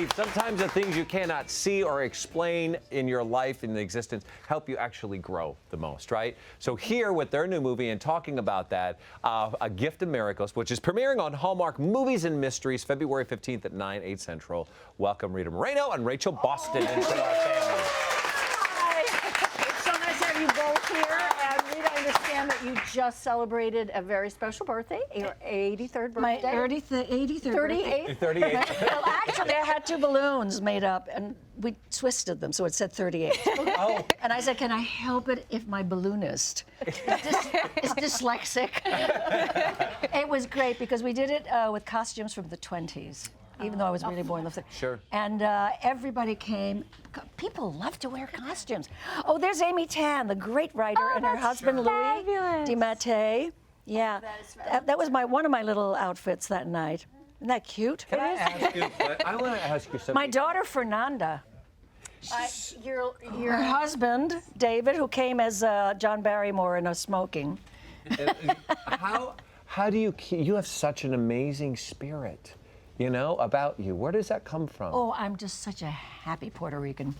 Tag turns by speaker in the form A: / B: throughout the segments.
A: believe sometimes the things you cannot see or explain in your life, in the existence, help you actually grow the most, right? So here with their new movie and talking about that, A Gift of Miracles, which is premiering on Hallmark Movies and Mysteries, February 15th at 9/8 Central. Welcome Rita Moreno and Rachel Boston into our family.
B: Hi. It's so nice to have you both here. And Rita, I understand that you just celebrated a very special birthday, your 83rd birthday.
C: My 83rd
B: 38th?
A: 38.
C: Well, actually, I had two balloons made up, and we twisted them, so it said 38.
A: Oh.
C: And I said, can I help it if my balloonist is dyslexic? It was great because we did it with costumes from the 20s. Even though I was really born in the
A: Sure.
C: And everybody came. People love to wear costumes. Oh, there's Amy Tan, the great writer, and her husband Louis DeMattei. Yeah, that was one of my little outfits that night. Isn't that cute?
A: Can I ask you, I want to ask you something.
C: My daughter Fernanda. Her husband David, who came as John Barrymore in a smoking.
A: How do you have such an amazing spirit? You know, about you. Where does that come from?
C: Oh, I'm just such a happy Puerto Rican.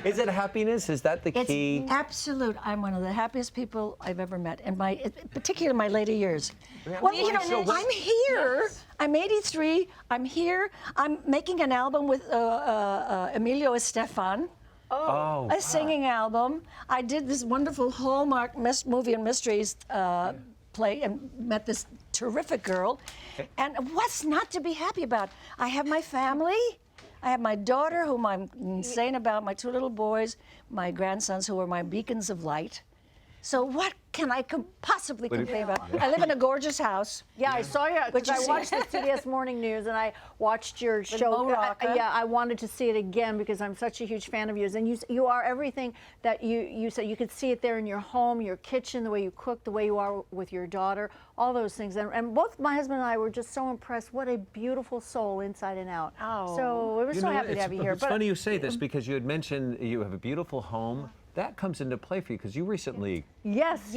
A: Is it happiness? Is that the key?
C: It's absolute. I'm one of the happiest people I've ever met, in particularly in my later years. Well, you know, I'm here. Yes. I'm 83. I'm here. I'm making an album with Emilio Estefan.
A: Oh,
C: a singing album. I did this wonderful Hallmark Movie and Mysteries play and met this terrific girl. And what's not to be happy about? I have my family. I have my daughter, whom I'm insane about, my two little boys, my grandsons, who are my beacons of light. So what can I possibly complain about? I live in a gorgeous house.
B: Yeah, I saw you, because I watched the CBS Morning News and I watched your show. Yeah, I wanted to see it again because I'm such a huge fan of yours. And you are everything that you said. You could see it there in your home, your kitchen, the way you cook, the way you are with your daughter, all those things. And both my husband and I were just so impressed. What a beautiful soul inside and out.
C: Oh.
B: So we were so happy to have you here.
A: It's funny you say this because you had mentioned you have a beautiful home. That comes into play for you because you recently.
B: Yes.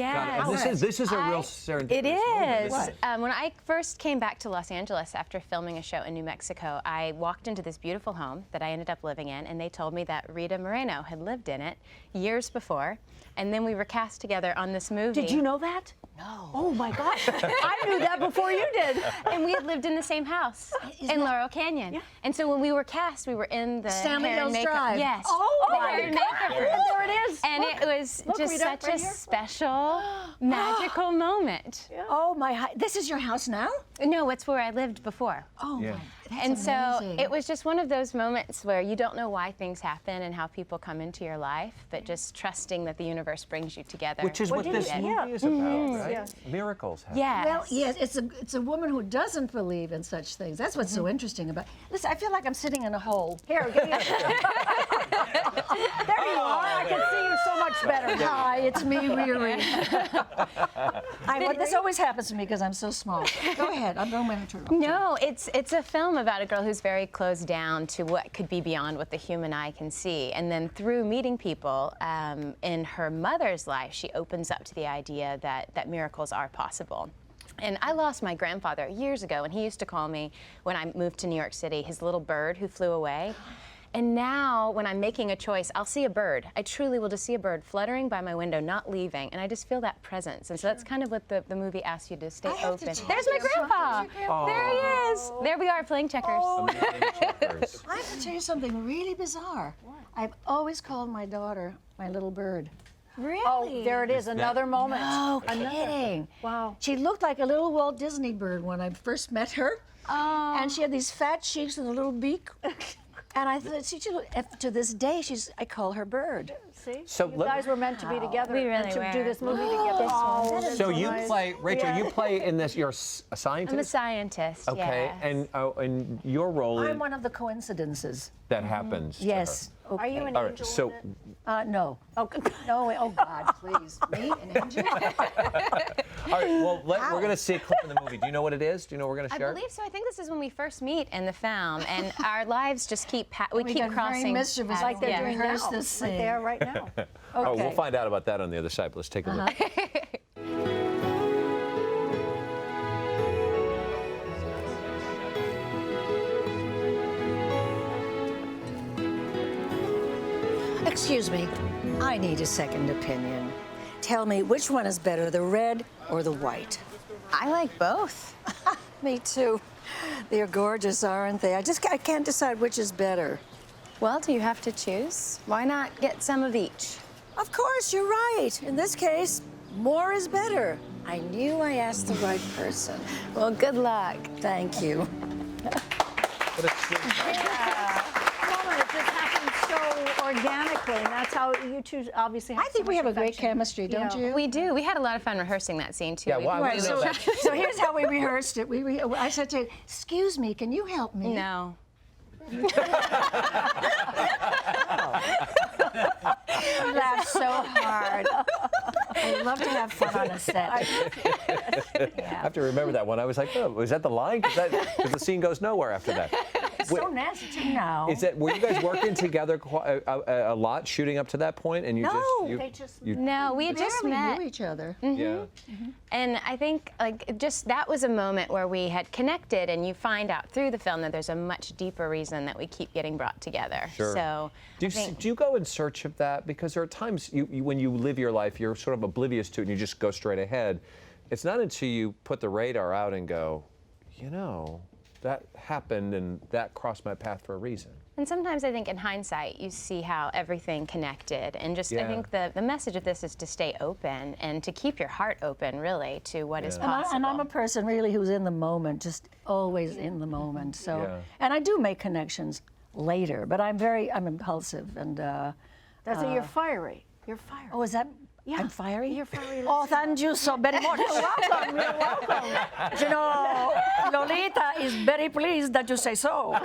A: This is a real serendipitous
D: It is.
A: moment.
D: When I first came back to Los Angeles after filming a show in New Mexico, I walked into this beautiful home that I ended up living in, and they told me that Rita Moreno had lived in it years before, and then we were cast together on this movie.
B: Did you know that?
C: No.
B: Oh my gosh. I knew that before you did.
D: And we had lived in the same house in Laurel Canyon. Yeah. And so when we were cast, we were in the
C: Stanley
D: hair and
C: Hills
D: makeup.
C: Drive.
D: Yes.
B: Oh my
D: hair and
B: God.
D: makeup room.
B: There it is.
D: And it was just
B: Rita,
D: such
B: right
D: a
B: here.
D: special, magical moment.
B: Yeah.
C: Oh my! This is your house now?
D: No, it's where I lived before.
C: Oh
A: Yeah.
C: my! That's
D: And so
C: amazing.
D: it was just one of those moments where you don't know why things happen and how people come into your life, but just trusting that the universe brings you together.
A: Which is what this movie is about, right?
B: Yeah.
A: Miracles happen.
D: Yes.
C: Well, yes, it's a woman who doesn't believe in such things. That's what's so interesting about. Listen, I feel like I'm sitting in a hole.
B: Here, give me a... There you are. I can see you so much better now.
C: Hi, it's me, Riri. This always happens to me because I'm so small. Go ahead. I don't want to interrupt.
D: No, it's a film about a girl who's very closed down to what could be beyond what the human eye can see. And then through meeting people in her mother's life, she opens up to the idea that miracles are possible. And I lost my grandfather years ago, and he used to call me, when I moved to New York City, his little bird who flew away. And now, when I'm making a choice, I'll see a bird. I truly will just see a bird fluttering by my window, not leaving, and I just feel that presence. And so that's kind of what the movie asks you to stay open. There's my grandpa. There he is. There we are playing checkers.
C: I have to tell you something really bizarre. I've always called my daughter my little bird.
D: Really?
B: Oh, there it is. Another moment.
C: No kidding.
B: Wow.
C: She looked like a little Walt Disney bird when I first met her.
D: Oh.
C: And she had these fat cheeks and a little beak. And I thought, to this day, I call her Bird.
B: See?
A: So
B: you guys were meant to be together.
D: We really
B: and to
D: were.
B: do this movie together. Oh, that is
A: So you
B: nice.
A: play, Rachel,
B: Yeah.
A: you play in this, you're a scientist?
D: I'm a scientist,
A: Okay,
D: yes.
A: and your role
C: I'm one of the coincidences.
A: that happens to
C: Yes.
A: her.
B: Are you an
A: All right,
B: angel?
A: so
B: in
C: No.
B: Oh,
C: No, oh God, please. Me, an angel?
A: all right, well, we're going to see a clip in the movie. Do you know what it is? Do you know what we're going to
D: I
A: share?
D: believe so. I think this is when we first meet in the film, and our lives just keep
C: We
D: keep
C: got
D: crossing.
C: very mischievous,
D: paths.
B: like they're
D: Yeah.
B: doing
C: rehearse
B: now.
C: this
B: Like
C: scene.
B: they are right now.
A: Oh, we'll
C: Okay.
A: find out about that on the other side, but let's take a look.
C: Excuse me, I need a second opinion. Tell me, which one is better, the red or the white?
D: I like both.
C: Me too. They're gorgeous, aren't they? I can't decide which is better.
D: Well, do you have to choose? Why not get some of each?
C: Of course, you're right. In this case, more is better. I knew I asked the right person.
D: Well, good luck.
C: Thank you.
A: What a sweet
B: Mama, it just happened so organically, and that's how you two obviously have
C: I think
B: so
C: we
B: much
C: have a great
B: affection.
C: chemistry, don't you?
D: We do. We had a lot of fun rehearsing that scene, too.
A: Yeah,
D: We-
A: why?
C: Right,
A: We know
C: so,
A: that.
C: so here's how we rehearsed it. I said to her, excuse me, can you help me?
D: No.
C: We laughed so hard. I love to have fun on a set.
A: I have to remember that one. I was like, oh, was that the line? Because the scene goes nowhere after that.
C: It's so nasty too now.
A: Were you guys working together a lot, shooting up to that point? And you
C: No.
D: No, we had just
C: barely
D: met.
C: knew each other.
A: Yeah.
D: And I think just that was a moment where we had connected, and you find out through the film that there's a much deeper reason that we keep getting brought together.
A: Sure.
D: So
A: Do you go in search of that? Because there are times when you live your life, you're sort of oblivious to it and you just go straight ahead. It's not until you put the radar out and go, that happened and that crossed my path for a reason.
D: And sometimes I think in hindsight, you see how everything connected. And just, I think the message of this is to stay open and to keep your heart open, really, to what is possible.
C: And I'm a person really who's in the moment, just always in the moment. So,
A: Yeah.
C: and I do make connections later, but I'm impulsive and.
B: That's it. You're fiery. You're fiery.
C: Oh, is that?
B: Yeah.
C: I'm fiery.
B: You're fiery.
C: Oh, thank you so very much.
B: You're welcome. You're welcome.
C: You know, Lolita is very pleased that you say so.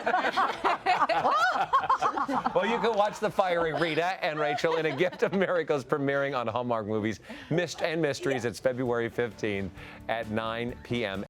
A: Well, you can watch The Fiery Rita and Rachel in A Gift of Miracles premiering on Hallmark Movies and Mysteries. It's February 15th at 9 p.m.